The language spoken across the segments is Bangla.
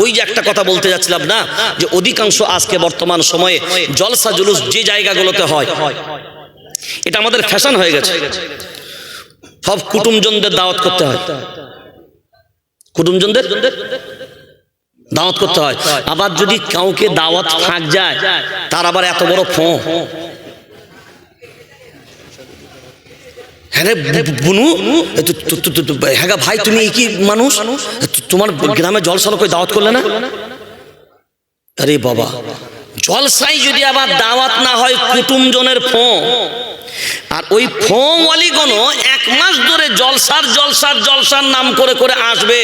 ওই যে একটা কথা বলতে যাচ্ছিলাম না, যে অধিকাংশ আজকে বর্তমান সময়ে জলসা জুলুস যে জায়গাগুলোতে হয়, এটা আমাদের ফ্যাশন হয়ে গেছে। সব কুটুমজনদের দাওয়াত করতে হয়, কুটুমজনদের দাওয়াত করতে হয়। আবার যদি কাউকে দাওয়াত ফাঁক যায়, তার আবার এত বড় ফোঁ, হ্যাঁ বুনু, হ্যাঁ ভাই তুমি কি মানুষ, তোমার গ্রামে জলসা করে দাওয়াত করলে না? আরে বাবা, জলসাই যদি আবার দাওয়াত না হয়, কুটুমজনের ফোঁ। আর ওই ফোঁওয়ালিগণ 1 মাস ধরে জলসার নাম করে করে আসবে।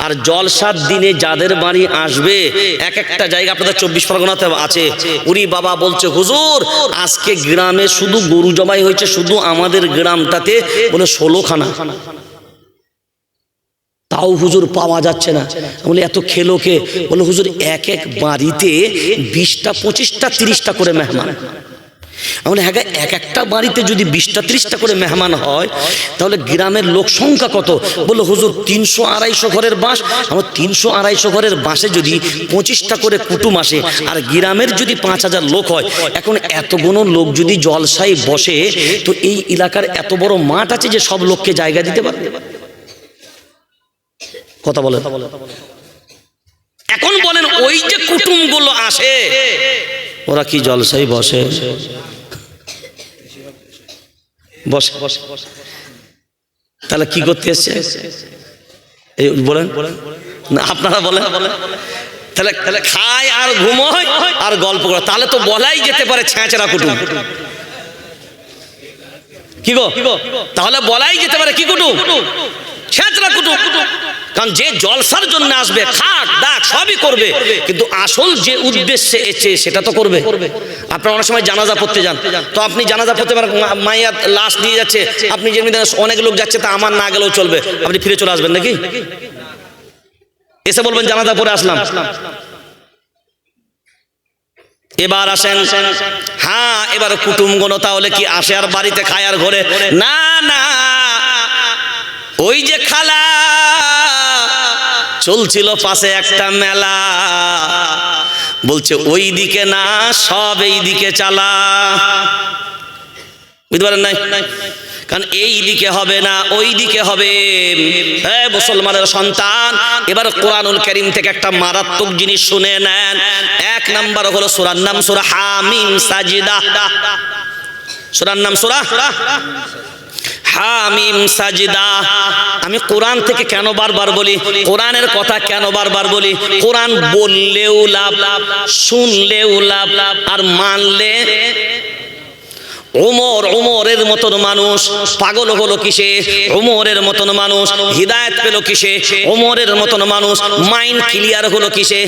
আর জলসার দিনে যাদের বাড়ি আসবে, এক একটা জায়গা আপনাদের 24 পরগনাতে আছে, উরি বাবা বলছে হুজুর আজকে গ্রামে শুধু গরু জবাই হয়েছে, শুধু আমাদের গ্রামটাতে বলে 16 খানা, তাও হুজুর পাওয়া যাচ্ছে না। বলে এত খেলো কে? বলে হুজুর এক এক বাড়িতে 20টা 25টা 30টা করে মেহমান। আমরা হ্যাঁ, এক একটা বাড়িতে যদি 20টা 30টা করে মেহমান হয়, তাহলে গ্রামের লোক সংখ্যা কত? বললো হুজুর 300-250 ঘরের বাস। আমার 300-250 ঘরের বাসে যদি 25টা করে কুটুম আসে, আর গ্রামের যদি 5000 লোক হয়, এখন এতগুলো লোক যদি জলসায় বসে, তো এই এলাকার এত বড় মাঠ আছে যে সব লোককে জায়গা দিতে পারবে। কথা বলে। এখন বলেন ওই যে কুটুমগুলো আসে, ওরা কি জলসায় বসে? বসে। তাহলে কি করতে এসছে? এই বলেন না, আপনারা বলেন। তাহলে খায় আর ঘুমোয় আর গল্প করে, তাহলে তো বলাই যেতে পারে ছ্যাঁচড়া কুটুম। কি গো, তাহলে বলাই যেতে পারে কি কুটুম? ছ্যাঁচড়া কুটুম। কারণ যে জলসার জন্য আসবে, খাক ডাক সবই করবে, কিন্তু আসল যে উদ্দেশ্যে এসেছে সেটা তো করবে। আপনারা অনেক সময় জানাজা পড়তে যান, তো আপনি জানাজা পড়তে পারেন, মাইয়ার লাশ নিয়ে যাচ্ছে, আপনি যেমনি অনেক লোক যাচ্ছে, তা আমার না গেলেও চলবে, আপনি ফিরে চলে আসবেন নাকি? এসে বলবেন জানাজা পড়ে আসলাম। এবার আসেন, হ্যাঁ এবার কুটুমগণ তাহলে কি আসে আর বাড়িতে খায় আর ঘরে? না না, ওই যে খালা চলছিল পাশে একটা মেলা, বলছে ওই দিকে না, সব এই দিকে চালা। বুঝতে পারেন নাই? কারণ এই দিকে হবে না, ওই দিকে হবে। মুসলমানের সন্তান, এবার কোরআনুল কারীম থেকে একটা মারাত্মক জিনিস শুনে নেন। 1 নাম্বার হলো সূরার নাম সূরা হামিম সাজদা। সূরার নাম সূরা হামিম সাজদা। আমি কোরআন থেকে কেন বারবার বলি, কোরআনের কথা কেন বারবার বলি? কোরআন বললেও লাভ, শুনলেও লাভ, আর মানলে। ওমরের মতন মানুষ পাগল হলো কিসে? ওমরের মতন মানুষ হিদায়াত পেল কিসে? ওমরের মতন মানুষ মাইন্ড ক্লিয়ার হলো কিসে?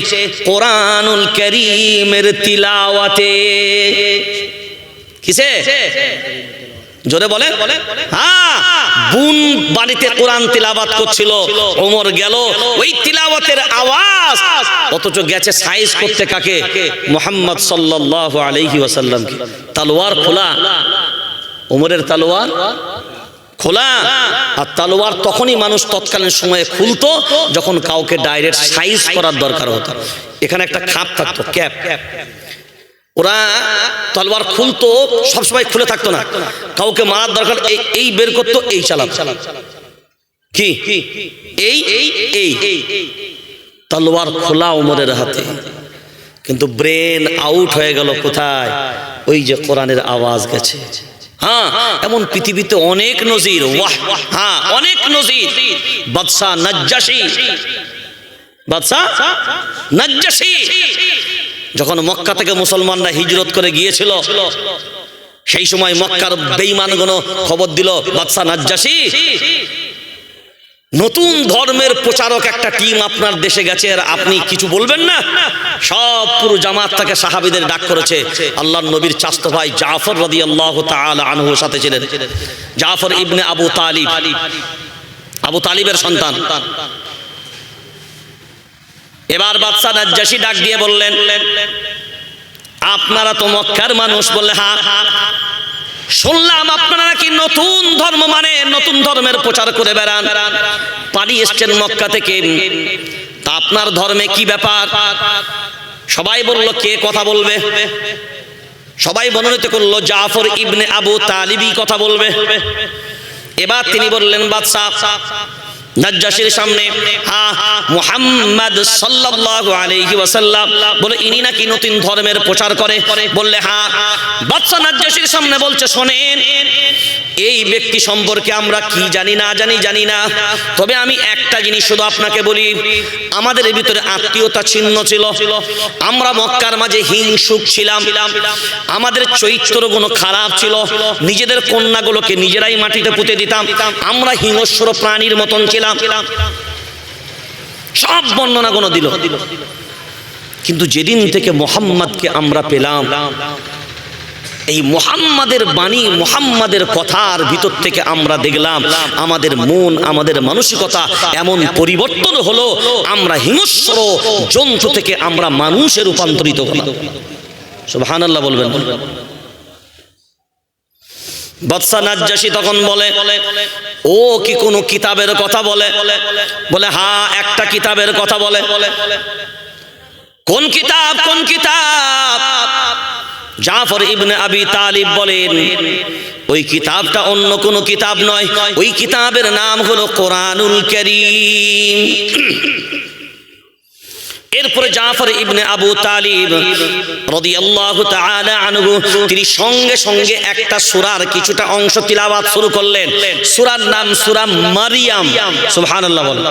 কোরআনুল কারীমের তিলাওয়াতে। কিসে? জোরে বলে। হ্যাঁ, বোন বাড়িতে কোরআন তিলাওয়াত করছিল, ওমর গেল, ওই তিলাওয়াতের আওয়াজ, অথচ গেছে সাইজ করতে কাকে? মুহাম্মদ সাল্লাল্লাহু আলাইহি ওয়াসাল্লাম। তলোয়ার খোলা, ওমরের তলোয়ার খোলা। আর তলোয়ার তখনই মানুষ তৎকালীন সময়ে খুলতো যখন কাউকে ডাইরেক্ট সাইজ করার দরকার হতো। এখানে একটা খাপ থাকতো, ক্যাপ। ওরা তলোয়ার খুলতো, সবসময় খুলে থাকতো না, কাউকে মারার দরকার এই বের করতো, এই চালাত কি এই তলোয়ার খোলা ওমরের হাতে। কিন্তু ব্রেন আউট হয়ে গেল কোথায়? ওই যে কোরআনের আওয়াজ গেছে। হ্যাঁ, এমন পৃথিবীতে অনেক নজির, হ্যাঁ অনেক নজির। বাদশা নাজ্জাশী যখন মক্কা থেকে মুসলমানরা হিজরত করে গিয়েছিল, সেই সময় মক্কার বেঈমানগণ খবর দিল, বাদশা নাজ্জাশী নতুন ধর্মের প্রচারক একটা টিম আপনার দেশে গেছে, আর আপনি কিছু বলবেন না? সব পুরো জামাত থেকে সাহাবীদের ডাক করেছে। আল্লাহর নবীর চাচতো ভাই জাফর রাদিয়াল্লাহু তাআলা আনহু সাথে ছিলেন, জাফর ইবনে আবু তালিব, আবু তালিবের সন্তান। এবার বাদশা নাজ্জাশী ডাক দিয়ে বললেন, আপনারা তো মক্কার মানুষ। বললে হ্যাঁ, শুনলাম আপনারা নাকি নতুন ধর্ম নতুন ধর্মের প্রচার করে বেড়ান, পালিয়ে এসছেন মক্কা থেকে। তা আপনার ধর্মে কি ব্যাপার? সবাই বলল কে কথা বলবে? সবাই মনোনীত করলো জাফর ইবনে আবু তালিবই কথা বলবে। এবার তিনি বললেন বাদশা নাজ্জাশীর সামনে, মুহাম্মদ সাল্লাল্লাহু আলাইহি ওয়াসাল্লাম বলে ইনি নাকি নতুন ধর্মের প্রচার করে। বললে হ্যাঁ। বাদশা নাজ্জাশীর সামনে বলছে শোনেন, এই ব্যক্তি সম্পর্কে আমরা কি জানি না, তবে আমি একটা জিনিস শুধু আপনাকে বলি, আমাদের ভিতরে আত্মীয়তা ছিন্ন ছিল, আমরা মক্কার মাঝে হিংসুক ছিলাম, আমাদের চরিত্রগুলো খারাপ ছিল, নিজেদের কন্যাগুলোকে নিজেরাই মাটিতে পুঁতে দিতাম, আমরা হিংস্র প্রাণীর মতন ছিলাম। সব বর্ণনাগুলো দিল। কিন্তু যেদিন থেকে মুহাম্মদকে আমরা পেলাম, এই মুহাম্মাদের বাণী, মুহাম্মাদের কথার ভিতর থেকে আমরা দেখলাম আমাদের মন, আমাদের মানসিকতা এমন পরিবর্তন হলো, আমরা হিংস্র জন্তু থেকে আমরা মানুষে রূপান্তরিত হলাম। সুবহানাল্লাহ বলবেন। বাদশা নাজ্জাশী তখন বলে, ও কি কোনো কিতাবের কথা বলে? বলে হ্যাঁ, একটা কিতাবের কথা বলে। কোন কিতাব? জাফর ইবনে আবি তালিব বলেন, ওই কিতাবটা অন্য কোনো কিতাব নয়, ওই কিতাবের নাম হলো কোরআনুল কারীম। এরপরে জাফর ইবনে আবু তালিব রাদিয়াল্লাহু তাআলা আনহু তিনি সঙ্গে সঙ্গে একটা সূরার কিছুটা অংশ তিলাওয়াত শুরু করলেন। সূরার নাম সূরা মারইয়াম। সুবহানাল্লাহ বলেন।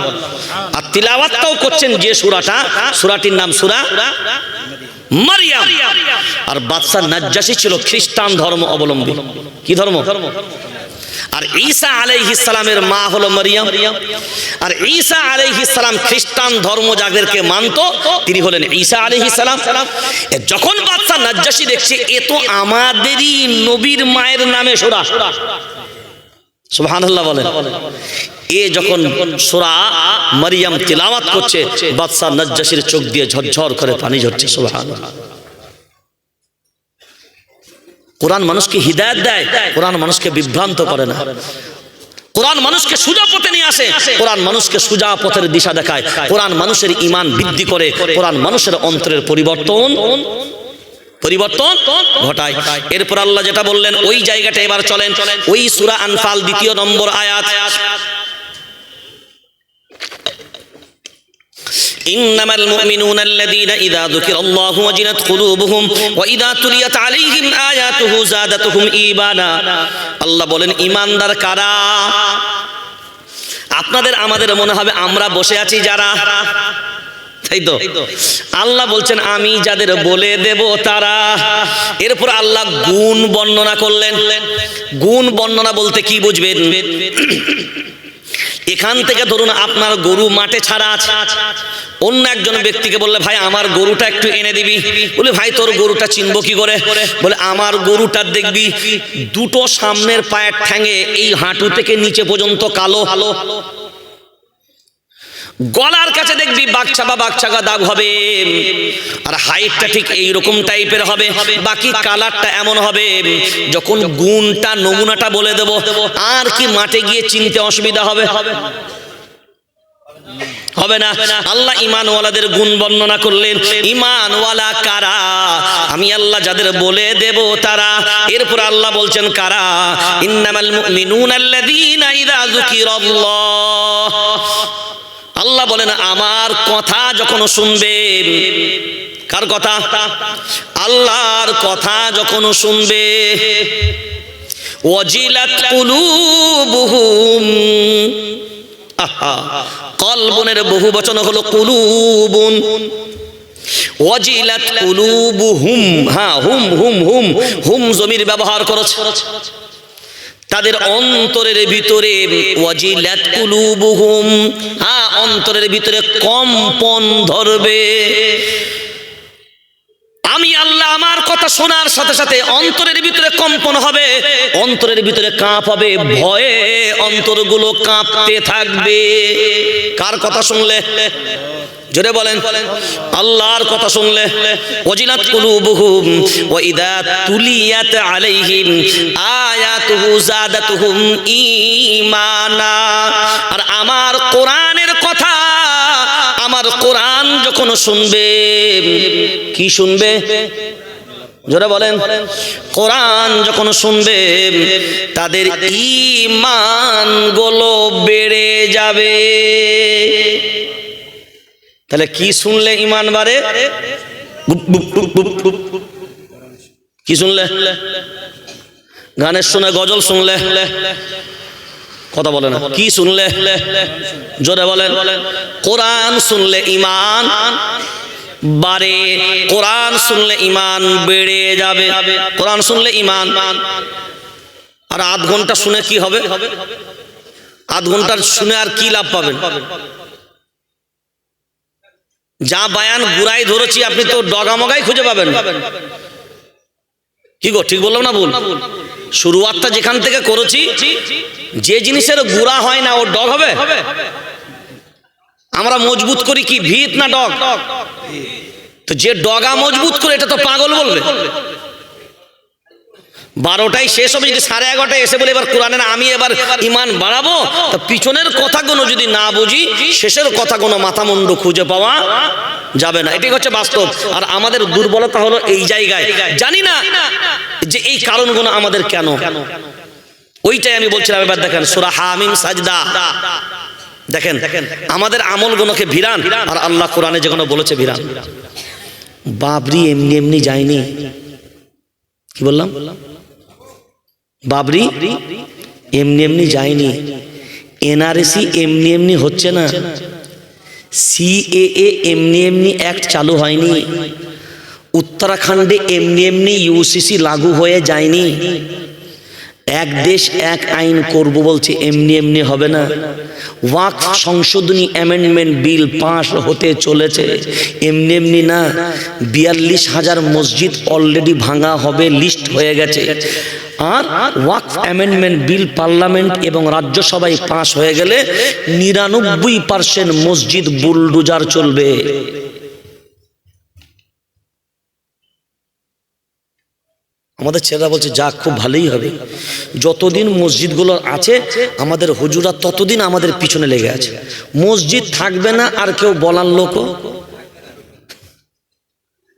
আর তিলাওয়াতটাও করছেন যে সূরাটির নাম সূরা মারইয়াম। আর বাদশা নাজ্জাশী ছিল খ্রিস্টান ধর্ম অবলম্বী। কি ধর্ম? আর ঈসা আলাইহিস সালামের মা হলো মারইয়াম। আর ঈসা আলাইহিস সালাম খ্রিস্টান ধর্ম যাদেরকে মানত তিনি হলেন ঈসা আলাইহিস সালাম। যখন বাদশা নাজ্জাশী দেখছে এ তো আমাদেরই নবীর মায়ের নামে সূরা, সুবহানাল্লাহ বলেন, এ যখন সূরা মারইয়াম তিলাওয়াত করছে বাদশা নাজ্জাশীর চোখ দিয়ে ঝরঝর করে পানি ঝরছে। সুবহানাল্লাহ। কোরআন মানুষকে হিদায়াত দেয়, কোরআন মানুষকে বিভ্রান্ত করে না, কোরআন মানুষকে সোজা পথে নিয়ে আসে, কোরআন মানুষকে সোজা পথের দিশা দেখায়, কোরআন মানুষের ঈমান বৃদ্ধি করে, কোরআন মানুষের অন্তরের পরিবর্তন ঘটায়। এরপর আল্লাহ যেটা বললেন ওই জায়গাটা এবার চলেন, ওই সূরা আনফাল 2 নম্বর আয়াত। إنما المؤمنون الذين إذا ذكر الله وجلت قلوبهم وإذا تليت عليهم آياته زادتهم إيمانا। আল্লাহ বলেন ঈমানদার কারা? আপনাদের আমাদের মনে হবে আমরা বসে আছি যারা, তাই তো? আল্লাহ বলছেন আমি যাদের বলে দেব তারা। এরপর আল্লাহ গুণ বর্ণনা করলেন। গুণ বর্ণনা বলতে কি বুঝবেন? এখান থেকে ধরুন আপনার গরু মাঠে ছাড়া আছে, অন্য একজন ব্যক্তিকে বললে ভাই আমার গরুটা একটু এনে দিবি, বলে ভাই তোর গরুটা চিনবো কি করে? বলে আমার গরুটা দেখবি দুটো সামনের পায়ের ঠ্যাঙে এই হাঁটু থেকে নিচে পর্যন্ত কালো, গলার কাছে দেখবি বাঘছাগা দাগ হবে, আর হাইটটা ঠিক এইরকম টাইপের হবে, বাকি কালারটা এমন হবে। যখন গুণটা নমুনাটা বলে দেব আর কি মাঠে গিয়ে চিনতে অসুবিধা হবে? হবে না। আল্লাহ ঈমানওয়ালাদের গুণ বর্ণনা করলেন। ঈমানওয়ালা কারা? আমি আল্লাহ যাদের বলে দেব তারা। এরপর আল্লাহ বলছেন কারা? ইন্নামাল মুমিনুনা আল্লাযীনা ইযা যুকিরাল্লাহ। আল্লাহ বলেন আমার কথা যখন শুনবে, কার কথা? আল্লাহর কথা যখন শুনবে, ওয়াজিলাত কুলুবুহুম। কলবনের বহু বচন হলো কুলুবুন। ওয়াজিলাত কুলুবুহুম, হ্যাঁ হুম হুম হুম হুম জমির ব্যবহার করেছে। তাদের অন্তরের ভিতরে ওয়াজিলাত কুলুবুহুম, হ্যাঁ অন্তরের ভিতরে কম্পন ধরবে। আমি আল্লাহ আমার কথা শোনার সাথে সাথে অন্তরের ভিতরে কম্পন হবে, অন্তরের ভিতরে কাঁপ হবে, ভয়ে অন্তরগুলো কাঁপতে থাকবে। কার কথা শুনলে? জোরে বলেন, আল্লাহর কথা শুনলে। ওয়াজিলাত কুলুবুহুম ওয়া ইযা তুলিয়াত আলাইহিম আয়াতুহু যাদাতুহুম ঈমানা। আর আমার কোরআনের কথা আমার কোরআন যখন শুনবে, কি শুনবে জোরে বলেন, কোরআন যখন শুনবে তাদের ঈমান গুলো বেড়ে যাবে। তাহলে কি শুনলে ঈমান বাড়ে? কি শুনলে? গানের শুনে, গজল শুনলে, কথা বলে না, কি শুনলে জোরে বলেন? কোরআন শুনলে ঈমান বাড়ে, কোরআন শুনলে ঈমান বেড়ে যাবে। কোরআন শুনলে ঈমান। আর আধ ঘন্টা শুনে কি হবে? আধ ঘন্টা শুনে আর কি লাভ পাবেন? যা বায়ান গুড়াই ধরেছি আপনি তো ডগামগাই খুঁজে পাবেন। কি গো, ঠিক বললাম না ভুল? শুরুয়াতটা যেখান থেকে করেছি, যে জিনিসের গুড়া হয় না ও ডগ হবে? আমরা মজবুত করি কি ভিত না ডগ? তো যে ডগা মজবুত করে এটা তো পাগল বলবে। 12টায় শেষ হবে, যদি 11:30 এসে বলে এবার কোরআনের আমি এবার ঈমান বাড়াবো, তো পিছনের কথাগুলো যদি না বুঝি শেষের কথাগুলো মাথা মুন্ডু খুঁজে পাওয়া যাবে না। এটাই হচ্ছে বাস্তব। আর আমাদের দুর্বলতা হলো এই জায়গায়, জানি না যে এই কারণগুলো আমাদের কেন। ওইটাই আমি বলছিলাম। এবার দেখেন সূরা হামিম সাজদা, দেখেন আমাদের আমলগুলোকে ভিরান, আর আল্লাহ কোরআনে যেগুলো বলেছে ভিরান। বাবরি এমনি এমনি যায়নি। কি বললাম? বাবরি এমনি এমনি যায়নি। এনআরসি এমনি এমনি হচ্ছে না। সিএএ এমনি এমনি অ্যাক্ট চালু হয়নি। উত্তরাখণ্ডে এমনি এমনি ইউসিসি লাগু হয়ে যায়নি। এক দেশ এক আইন করব বলছে, এমনি এমনি হবে না। ওয়াকফ সংশোধনী অ্যামেন্ডমেন্ট বিল পাস হতে চলেছে, এমনি এমনি না। 42,000 মসজিদ অলরেডি ভাঙা হবে, লিস্ট হয়ে গেছে। আর ওয়াকফ অ্যামেন্ডমেন্ট বিল পার্লামেন্ট এবং রাজ্যসভায় পাস হয়ে গেলে 99% মসজিদ বুলডোজার চলবে। আমাদের ছেলেরা বলছে যাক, খুব ভালোই হবে। যতদিন মসজিদগুলো আছে আমাদের হুজুরা ততদিন আমাদের পিছনে লেগে আছে। মসজিদ থাকবে না আর কেউ বলার লোক।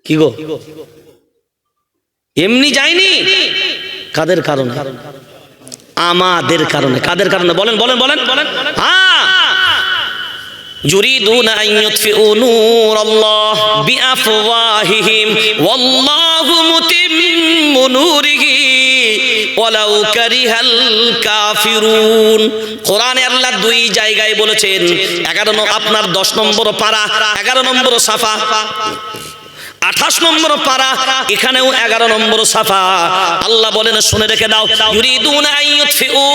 কি গো, এমনি যায়নি। কাদের কারণে? আমাদের কারণে। কাদের কারণে? বলেন বলেন বলেন বলেন। হ্যাঁ, يريدون أن يطفئوا نور الله بأفواههم والله متم نوره ولو كره الكافرون। কোরআনে আল্লাহ দুই জায়গায় বলেছেন, 11 আপনার 10 নম্বর পারা, 11 নম্বর সাফা, 28 নম্বর পারা, এখানেও 11 নম্বর সাফা। আল্লাহ বলেন শুনে রেখে দাও, ইউরিদুনা আইয়ুতফিউ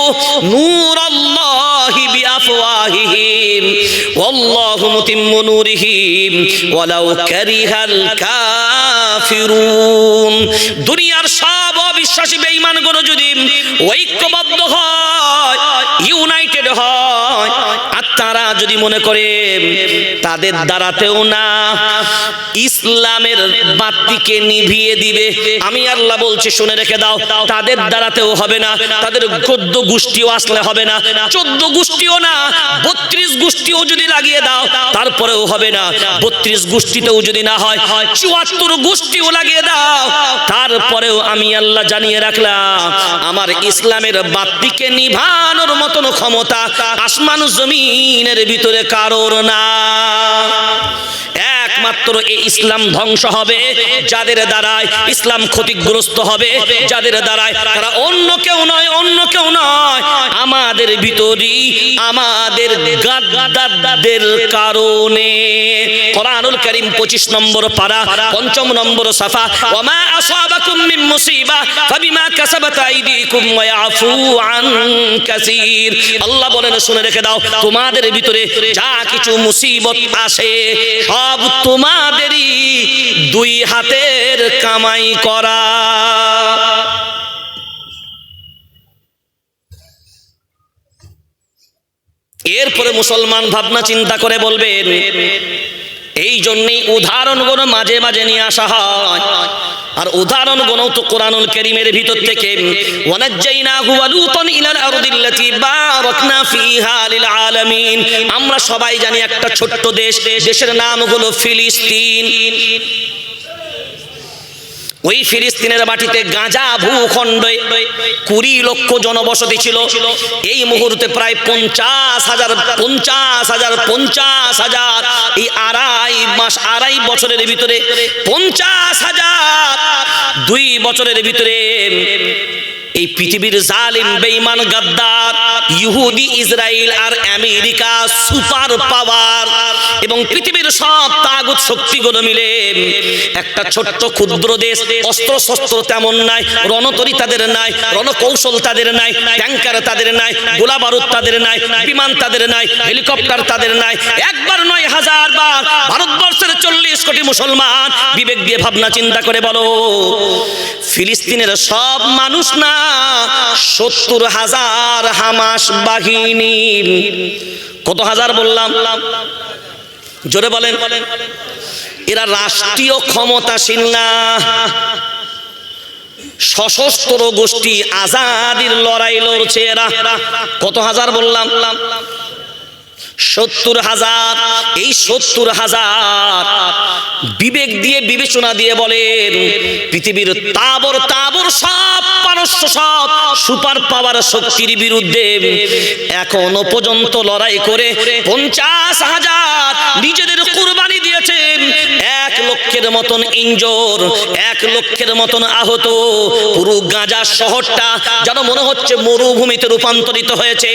নূরাল্লাহি বিআফওয়াহিহিম ওয়াল্লাহু মুতিম্মু নূরিহি ওয়ালাউ কারিহাল কাফিরুন। দুনিয়ার সব অবিশ্বাসী বেঈমানগুলো যদি ঐক্যবদ্ধ হয়, ইউনাইটেড হয়, আর তারা যদি মনে করে তাদের দ্বারাতেও না ইসলামের বাতিকে নিভিয়ে দিবে, আমি আল্লাহ বলছি শুনে রেখে দাও, তাদের দ্বারাতেও হবে না। তাদের 14 গোষ্ঠীও আসলে হবে না, 14 গোষ্ঠীও না, 32 গোষ্ঠীও যদি লাগিয়ে দাও তারপরেও হবে না। 32 গোষ্ঠীতেও যদি না হয়, 74 গোষ্ঠীও লাগিয়ে দাও, তারপরেও আমি আল্লাহ জানিয়ে রাখলাম আমার ইসলামের বাতিকে নিভানোর মতন ক্ষমতা আসমান জমিনের ভিতরে কারোর না। একমাত্র এই ইসলাম ধ্বংস হবে যাদের দ্বারায়, ইসলাম ক্ষতিগ্রস্ত হবে যাদের দ্বারায়, তারা অন্য কেউ নয়, অন্য কেউ নয়, আমাদের ভিতরেই আমাদের গাদ্দারদের কারণে। কোরআনুল কারীম 25 নম্বর পারা, 5 নম্বর সাফা, ওয়ামা আসাবাকুম মিন মুসিবা ফাবিমা কাসাবাত আইদিকুম ওয়া ইয়াফু আন কাসীর। আল্লাহ বলেন শুনে রেখে দাও, তোমাদের ভিতরে যা কিছু মুসিবত আসে সব তোমাদেরই দুই হাতের কামাই করা। এরপরে মুসলমান ভাবনা চিন্তা করে বলবেন, এই জন্যই উদাহরণগুলো মাঝে মাঝে নিয়ে আসা হয়। আর উদাহরণ গণও তো কোরআনুল কারীমের ভিতর থেকে ওয়ানাজ্জাইনাহু ওয়া লূতান ইলাল আরদিল্লাতী বারাকনা ফিহা লিল আলামিন। আমরা সবাই জানি একটা ছোট্ট দেশ, দেশের নাম হলো ফিলিস্তিন। ওই ফিলিস্তিনের মাটিতে গাজা ভূখণ্ডে 20 লক্ষ জনবসতি ছিল। এই মুহূর্তে প্রায় 50,000 এই আড়াই বছরের ভিতরে 50,000 2 বছরের ভিতরে এই পৃথিবীর জালিম বেঈমান গাদ্দার ইহুদি, ইসরায়েল আর আমেরিকা সুপার পাওয়ার এবং পৃথিবীর সব তাগুত শক্তিগুলো মিলে একটা ছোট্ট ক্ষুদ্র দেশ, অস্ত্র শস্ত্র তেমন নাই, রণতরী তাদের নাই, রণকৌশল তাদের নাই, ট্যাঙ্কার তাদের নাই, গোলা বারুদ তাদের নাই, বিমান তাদের নাই, হেলিকপ্টার তাদের নাই। একবার নয়, 1000 বার ভারতবর্ষের 40 কোটি মুসলমান বিবেক দিয়ে ভাবনা চিন্তা করে বলো, ফিলিস্তিনের সব মানুষ না, 70,000 হামাস বাহিনী। কত হাজার বললাম? জোরে বলেন। এরা রাষ্ট্রীয় ক্ষমতাসীন না, সশস্ত্র গোষ্ঠী আজাদির লড়াই লড়ছে এরা। কত হাজার বললাম? 70,000। এই 70,000 বিবেক দিয়ে বিবেচনা দিয়ে বলেন, পৃথিবীর তাবর সব পারস্য, সব সুপার পাওয়ার শক্তির বিরুদ্ধে এখনো পর্যন্ত লড়াই করে 50,000 নিজেদের কুরবানি দিয়েছেন। 1 লক্ষের মতন ইনজোর, 1 লক্ষের মতন আহত। পুরো গাজা শহরটা যেন মনে হচ্ছে মরুভূমিতে রূপান্তরিত হয়েছে।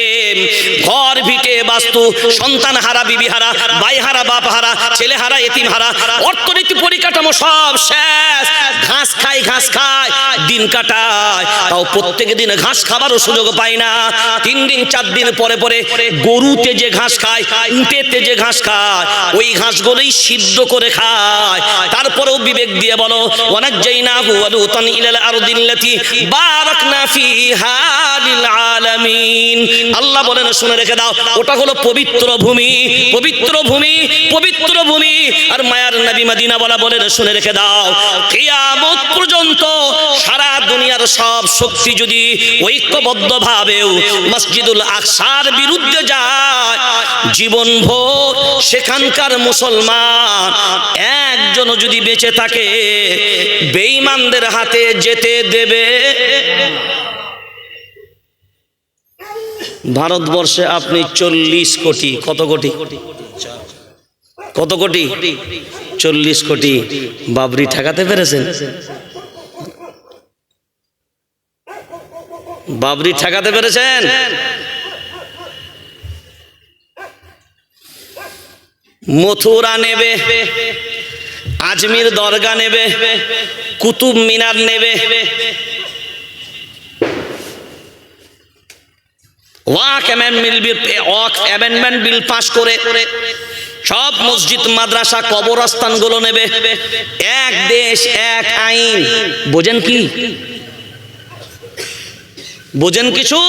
ঘর ভিটে বাস্তু, সন্তান হারা, বিবি হারা, ভাই হারা, বাপ হারা, ছেলে হারা, এতিম হারা, অর্থনীতি পরিকাঠামো সব শেষ। ঘাস খায় দিন কাটায়, তাও প্রত্যেক দিন ঘাস খাবারও সুযোগ পায় না। 3 দিন 4 দিন পরে পরে গরুতে যে ঘাস খায়, উটেতে যে ঘাস খায়, ওই ঘাসগুলোই সিদ্ধ করে খায়। তারপরেও বিবেক দিয়ে বলো, ওয়ানাজ্জাইনাহু ওয়া লূতান ইলাল আরদিল্লাতী বারাকনা ফিহা লিল আলামিন। আল্লাহ বলেন, শুনে রেখে দাও, ওটা হলো পবিত্র ভূমি, পবিত্র ভূমি, পবিত্র ভূমি। আর মায়ার নবী মদিনা বলা বলেন, শুনে রেখে দাও, কিয়ামত পর্যন্ত সারা দুনিয়ার সব শক্তি যদি ঐক্যবদ্ধভাবেও মসজিদুল আকসার বিরুদ্ধে যায়, জীবনভর সেখানকার মুসলমান একজন যদি বেঁচে থাকে, বেঈমানদের হাতে যেতে দেবে। ভারতবর্ষে আপনি 40 কোটি, কত কোটি? কত কোটি? 40 কোটি। বাবরি ঠেকাতে পেরেছেন? বাবরি ঠেকাতে পেরেছেন? মথুরা নেবে, আজমির দরগা নেবে, কুতুব মিনার নেবে, ওয়াক অ্যামেন্ডমেন্ট বিল পাস করে সব মসজিদ, মাদ্রাসা, কবরস্থানগুলো নেবে। এক দেশ এক আইন। বোঝেন কি? বোঝেন কিছু?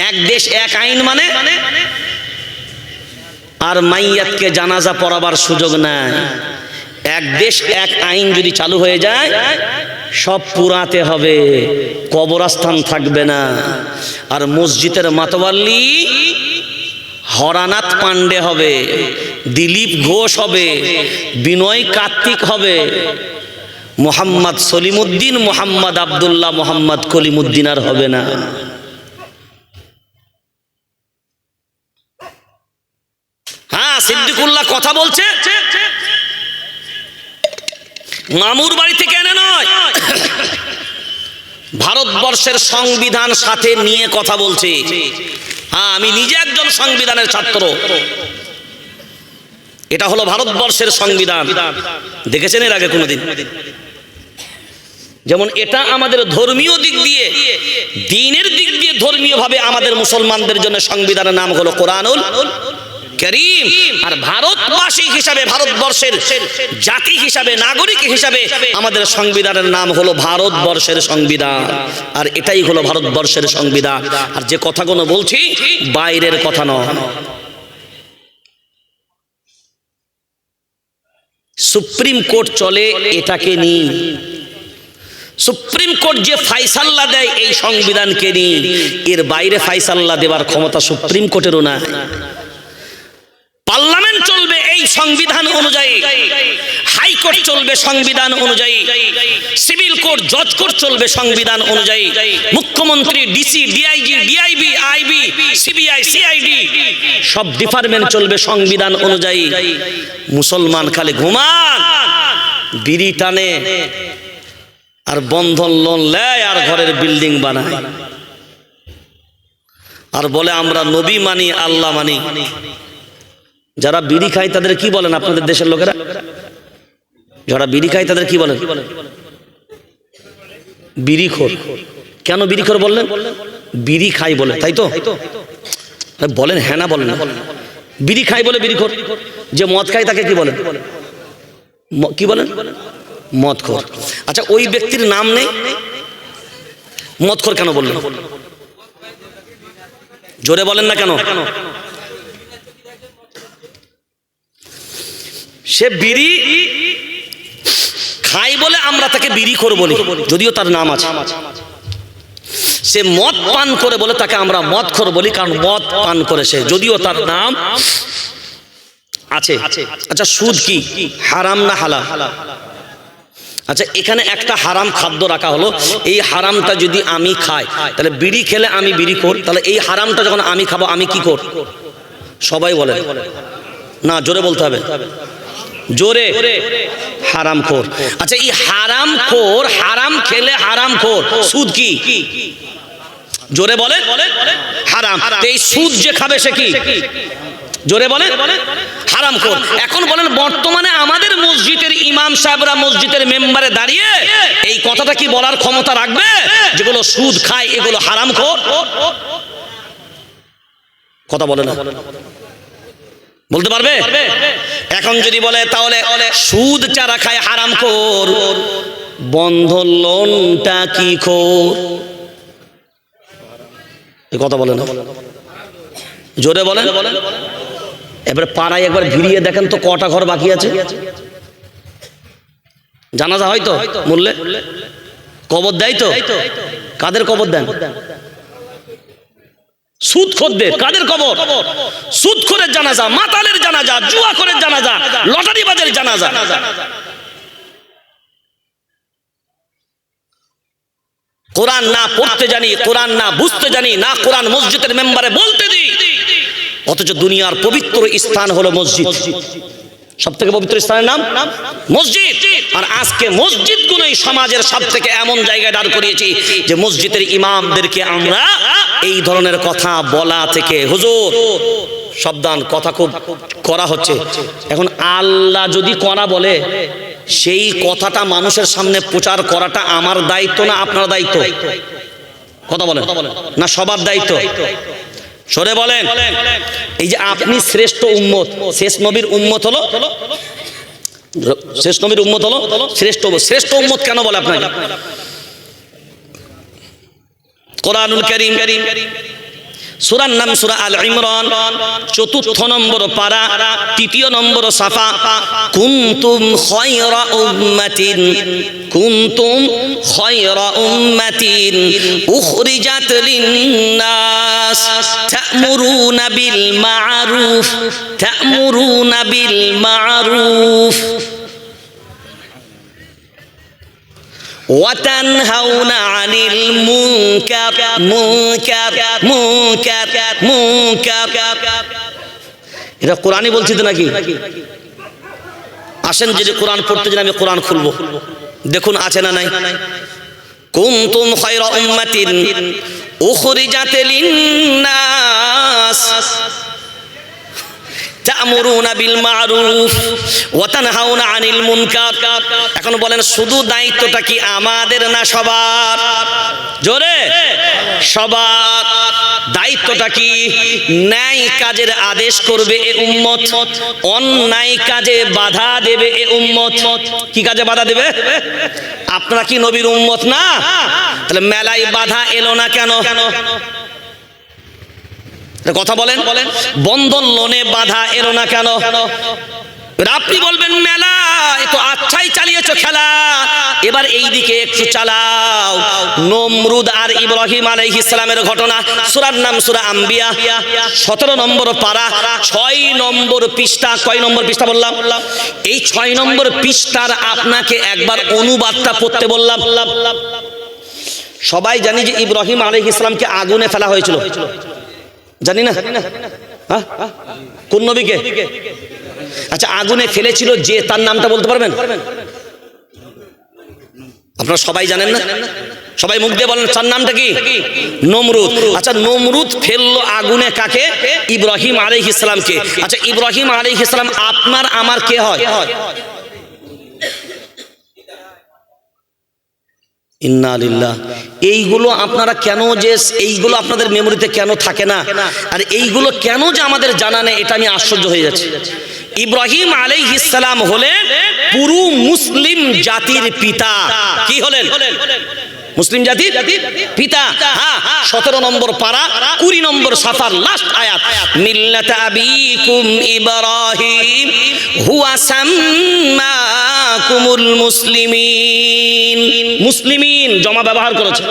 এক দেশ এক আইন মানে আর মাইয়াতকে জানাজা পড়াবার সুযোগ নাই। এক দেশ এক আইন যদি চালু হয়ে যায়, সব পুরাতে হবে, কবরস্থান থাকবে না। আর মসজিদের মাতওয়াল্লি হরানাথ পান্ডে হবে, দিলীপ ঘোষ হবে, বিনয় কার্তিক হবে, মোহাম্মদ সলিমুদ্দিন, মোহাম্মদ আব্দুল্লাহ, মোহাম্মদ কলিমুদ্দিন আর হবে না। হ্যাঁ, সিদ্দিকুল্লাহ কথা বলছে, মামুর বাড়ি থেকে এনে নয়, ভারতবর্ষের সংবিধান সাথে নিয়ে কথা বলছে। হ্যাঁ, আমি নিজে একজন সংবিধানের ছাত্র। এটা হলো ভারতবর্ষের সংবিধান। দেখেছেন এর আগে কোনোদিন? যেমন এটা আমাদের ধর্মীয় দিক দিয়ে, দ্বীনের দিক দিয়ে ধর্মীয় ভাবে আমাদের মুসলমানদের জন্য সংবিধানের নাম হলো কোরআনুল কারীম। আর ভারতবাসী হিসাবে, ভারতবর্ষের জাতি হিসাবে, নাগরিক হিসাবে আমাদের সংবিধানের নাম হলো ভারতবর্ষের সংবিধান। আর এটাই হলো ভারতবর্ষের সংবিধান। আর যে কথাগুলো বলছি বাইরের কথা নয়। সুপ্রিম কোর্ট চলে এটাকে নিয়ে। সুপ্রিম কোর্ট যে ফায়সালা দেয় এই সংবিধানকে নিয়ে, এর বাইরে ফায়সালা দেওয়ার ক্ষমতা সুপ্রিম কোর্টেরও না। পার্লামেন্ট চলবে এই সংবিধান অনুযায়ী, হাইকোর্ট চলবে সংবিধান অনুযায়ী, সিভিল কোর্ট জজ কোর্ট চলবে সংবিধান অনুযায়ী, মুখ্যমন্ত্রী, DC, DIG, DIB, IB, CBI, CID সব ডিপার্টমেন্ট চলবে সংবিধান অনুযায়ী। মুসলমান খালি ঘুমান, বিড়ি টানে আর বন্ধন লোন নেয় আর ঘরের বিল্ডিং বানায় আর বলে আমরা নবী মানি, আল্লাহ মানি। যারা বিড়ি খায় তাদের কি বলেন আপনাদের দেশের লোকেরা? যারা বিড়ি খায় তাদের কি বলেন? বিড়িখোর। কেন বিড়িখোর বললেন? বিড়ি খাই বলে, তাই তো বলেন? হ্যাঁ না বলেন না? বিড়ি খাই বলে বিড়িখোর। যে মদ খায় তাকে কি বলেন? কি বলেন? মদখোর। আচ্ছা, ওই ব্যক্তির নাম নেই, মদখোর কেন বললেন? জোরে বলেন না কেন? সে বিড়ি খাই বলে আমরা তাকে বিড়িখোর বলি, যদিও তার নাম আছে। সে মদ পান করে বলে তাকে আমরা মদখোর বলি, কারণ মদ পান করেছে, যদিও তার নাম আছে। আচ্ছা, সুদ কি হারাম না হালাল? আচ্ছা, এখানে একটা হারাম খাদ্য রাখা হলো, এই হারামটা যদি আমি খাই তাহলে বিড়ি খেলে আমি বিড়িখোর, তাহলে এই হারামটা যখন আমি খাবো আমি কি কর? সবাই বলে না, জোরে বলতে হবে, জোরে, হারামখোর। আচ্ছা, এই হারামখোর, হারাম খেলে হারামখোর, সুদ কি? জোরে বলে হারাম। এই সুদ যে খাবে সে কি? জোরে বলে হারামখোর। এখন বলেন, বর্তমানে আমাদের মসজিদের ইমাম সাহেবরা মসজিদের মেম্বারে দাঁড়িয়ে এই কথাটা কি বলার ক্ষমতা রাখবে যেগুলো সুদ খায় এগুলো হারামখোর? কথা বলে না, বলতে পারবে? এখন যদি বলে তাহলে সুদ যারা খায় হারামখোর, বন্ধন লোনটা কি খোর? এই কথা বলে না, জোরে বলেন। এবারে পাড়ায় একবার ভিড়িয়ে দেখেন তো কটা ঘর বাকি আছে। জানাজা হয় তো মূল্যে, কবর দেয় তো, কাদের কবর দেন? সুদখোরদের। কাদের কবর? সুদখোরের জানাজা, মাতালের জানাজা, জুয়াখোরের জানাজা, লটারিবাজের জানাজা। কোরআন না পড়তে জানি, কোরআন না বুঝতে জানি, না কোরআন মসজিদের মেম্বারে বলতে দিই, অথচ দুনিয়ার পবিত্র স্থান হলো মসজিদ। সব থেকে পবিত্র স্থানের নাম মসজিদ। আর আজকে মসজিদগুলোই সমাজের সব থেকে এমন জায়গায় দাঁড় করিয়েছি যে মসজিদের ইমামদেরকে আমরা এই ধরনের কথা বলা থেকে, হুজুর সাবধান, কথা খুব করা হচ্ছে। এখন আল্লাহ যদি করা বলে, সেই কথাটা মানুষের সামনে প্রচার করাটা আমার দায়িত্ব না আপনার দায়িত্ব? কথা বলেন না, সবার দায়িত্ব? সরে বলেন। এই যে আপনি শ্রেষ্ঠ উম্মত, শেষ নবীর উম্মত হলো, শেষ নবীর উম্মত হলো শ্রেষ্ঠ। শ্রেষ্ঠ উম্মত কেন বলে আপনাকে? কোরআনুল কারীম সূরার নাম সূরা আল ইমরান, ৪র্থ নম্বর পারা, ৩য় নম্বর সাফা। কুনতুম খায়রা উম্মাতিন, কুনতুম খায়রা উম্মাতিন উখরিজাত লিন-নাস তা'মুরুনা বিল মা'রুফ, তা'মুরুনা বিল মা'রুফ وتنهون عن المنكر منكر منكر منكر। এটা কোরআনই বলছি তো নাকি? আসেন, যদি কোরআন পড়তে জানেন আমি কোরআন খুলবো, দেখুন আছে না নাই। কুনতুম খায়রা উম্মাতিন উখরিজাত লিন-নাস তা'মুরুনা বিল মা'রুফ ওয়া তানহাউনা আনিল মুনকার। এখন বলেন, শুধু দায়িত্বটা কি আমাদের না সবার? জোরে, সবার। দায়িত্বটা কি? ন্যায় কাজের আদেশ করবে এ উম্মত, অন্যায় কাজে বাধা দেবে এ উম্মত। কি কাজে বাধা দেবে? আপনারা কি নবীর উম্মত না? তাহলে মেলায় বাধা এলো না কেন? কথা বলেন। বন্ধন লোনে বাধা এলো না কেন? আপনি বলবেন মেলা এ তো আচ্ছাই চালিয়েছো খেলা, এবার এই দিকে একটু চালাও, নমরুদ আর ইব্রাহিম আলাইহিস সালামের ঘটনা। সূরার নাম সূরা আম্বিয়া, 17 নম্বর পারা, 6 নম্বর পৃষ্ঠা। কয় নম্বর পৃষ্ঠা বললাম? এই 6 নম্বর পৃষ্ঠার আপনাকে একবার অনুবাদটা পড়তে বললাম। সবাই জানি যে ইব্রাহিম আলাইহিস সালামকে আগুনে ফেলা হয়েছিল, জানি না? হ্যাঁ, কোন নবীকে? আচ্ছা, আগুনে ফেলেছিল যে, তার নামটা বলতে পারবেন? আপনারা সবাই জানেন না? সবাই মুখ দিয়ে বলেন, তার নামটা কি? নমরুদ। আচ্ছা, নমরুদ ফেললো আগুনে কাকে? ইব্রাহিম আলাইহিস সালামকে। আচ্ছা, ইব্রাহিম আলাইহিস সালাম আপনার আমার কে হয়? ইন্না লিল্লাহ। এইগুলো আপনারা কেন যে, এইগুলো আপনাদের মেমোরিতে কেন থাকে না, আর এইগুলো কেন যে আমাদের জানা নেই, এটা আমি আশ্চর্য হয়ে যাচ্ছি। ইব্রাহিম আলাইহিস সালাম হলেন পুরো মুসলিম জাতির পিতা। কি হলেন? মুসলিম জাতির পিতা। হ্যাঁ, 17 নম্বর পারা, 20 নম্বর সাফার, লাস্ট আয়াত, মিল্লাত আবিকুম ইব্রাহিম হুয়া সাম্মাকুমুল মুসলিমিন। মুসলিমিন জমা ব্যবহার করেছে,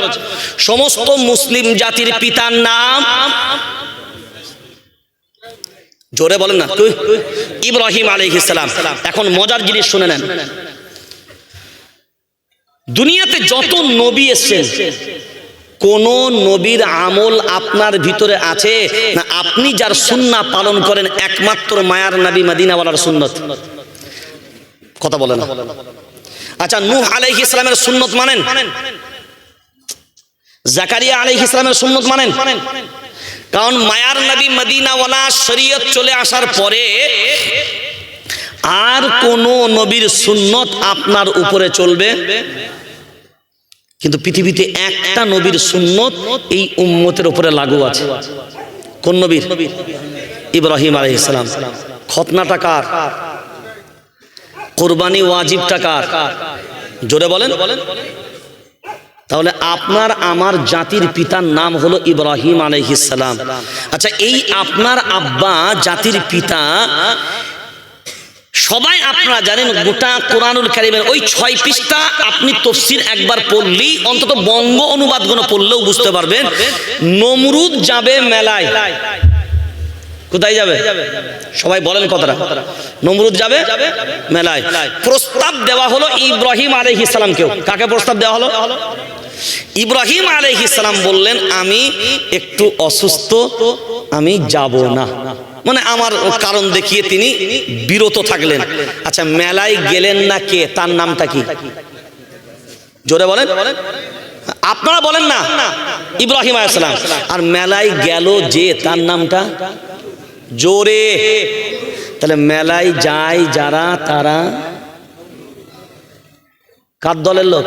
সমস্ত মুসলিম জাতির পিতার নাম। জোরে বলেন না, ইব্রাহিম আলাইহিস সালাম। এখন মজার জিনিস শুনে নেন, দুনিয়াতে যত নবী এসেছেন, কোন নবীর আমল আপনার ভিতরে আছে না? আপনি যার সুন্নাহ পালন করেন, একমাত্র মায়ার নবী মদিনাওয়ালার সুন্নত। কথা বলেন না? আচ্ছা, নূহ আলাইহিস সালামের সুন্নত মানেন? জাকারিয়া আলাইহিস সালামের সুন্নত মানেন? কারণ মায়ার নবী মদিনাওয়ালা শরীয়ত চলে আসার পরে আর কোন নবীর সুন্নত আপনার উপরে চলবে, কিন্তু পৃথিবীতে একটা নবীর সুন্নত এই উম্মতের উপরে লাগু আছে। কোন নবীর? ইব্রাহিম আলাইহিস সালাম। খতনাটা কার? কুরবানি ওয়াজিবটা কার? জোরে বলেন। তাহলে আপনার আমার জাতির পিতার নাম হলো ইব্রাহিম আলাইহিস সালাম। আচ্ছা, এই আপনার আব্বা জাতির পিতা, সবাই আপনারা জানেন, গোটা কোরআনুল কারীমের ওই 6 পৃষ্ঠা আপনি তাফসীর একবার পড়লেই, অন্তত বঙ্গ অনুবাদগুলো পড়লেও বুঝতে পারবেন, নমরুদ যাবে মেলায়। কোথায় যাবে? সবাই বলেন কথাটা। নমরুদ যাবে মেলায়। প্রস্তাব দেওয়া হলো ইব্রাহিম আলাইহিস সালামকেও। কাকে প্রস্তাব দেওয়া হলো? ইব্রাহিম আলাইহিস সালাম বললেন, আমি একটু অসুস্থ, আমি যাব না, মানে আমার কারণ দেখিয়ে তিনি বিরত থাকলেন। আচ্ছা, মেলায় গেলেন না কে? তার নামটা কি? জোরে বলেন। আপনারা বলেন না, ইব্রাহিম আলাইহিস সালাম। আর মেলায় গেল যে, তার নামটা? জোরে। তাহলে মেলায় যায় যারা, তারা কার দলের লোক?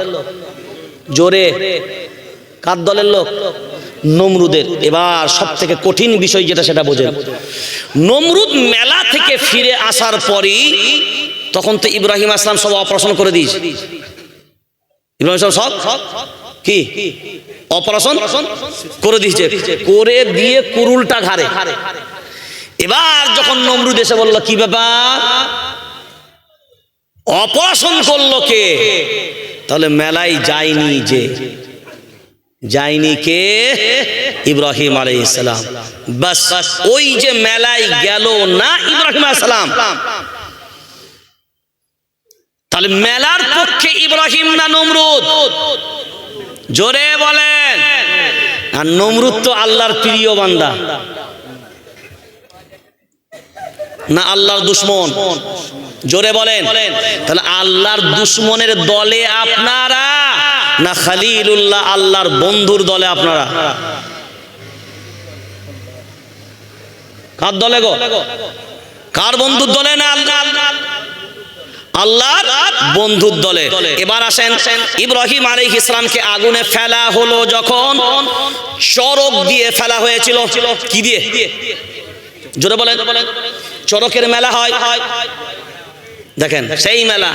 জোরে, কার দলের লোক? নমরুদের। এবার সব থেকে কঠিন বিষয় যেটা, সেটা বোঝেন। নমরুদ মেলা থেকে ফিরে আসার পরই, তখন তো ইব্রাহিম আলাইহিস সালাম সব অপারেশন করে দিয়েছে। ইব্রাহিম সব কি অপারেশন করে দিয়েছে, করে দিয়ে কুরুলটা ঘাড়ে। এবার যখন নমরুদ এসে বলল, কি ব্যাপার, অপারেশন করলো কে? তাহলে মেলায় যায়নি যে, যায়নি কে? ইব্রাহিম আলাইহিস সালাম। বাস, ওই যে মেলায় গেল না ইব্রাহিম আলাইহিস সালাম, তাহলে মেলার পক্ষে ইব্রাহিম না নমরুদ? জোরে বলেন। আর নমরুদ তো আল্লাহর প্রিয় বান্দা না আল্লাহর দুশমন? জোরে বলেন। তাহলে আল্লাহর দুশমনের দলে আপনারা না খলিলুল্লাহ আল্লাহর বন্ধুর দলে আপনারা? কার দলে গো? কার বন্ধুর দলে? না আল্লাহর বন্ধুর দলে। এবার আসেন, ইব্রাহিম আলাইহিস সালামকে আগুনে ফেলা হলো যখন, চরক দিয়ে ফেলা হয়েছিল। কি দিয়ে? জোরে বলেন। চরকের মেলা হয়, দেখেন সেই মেলা।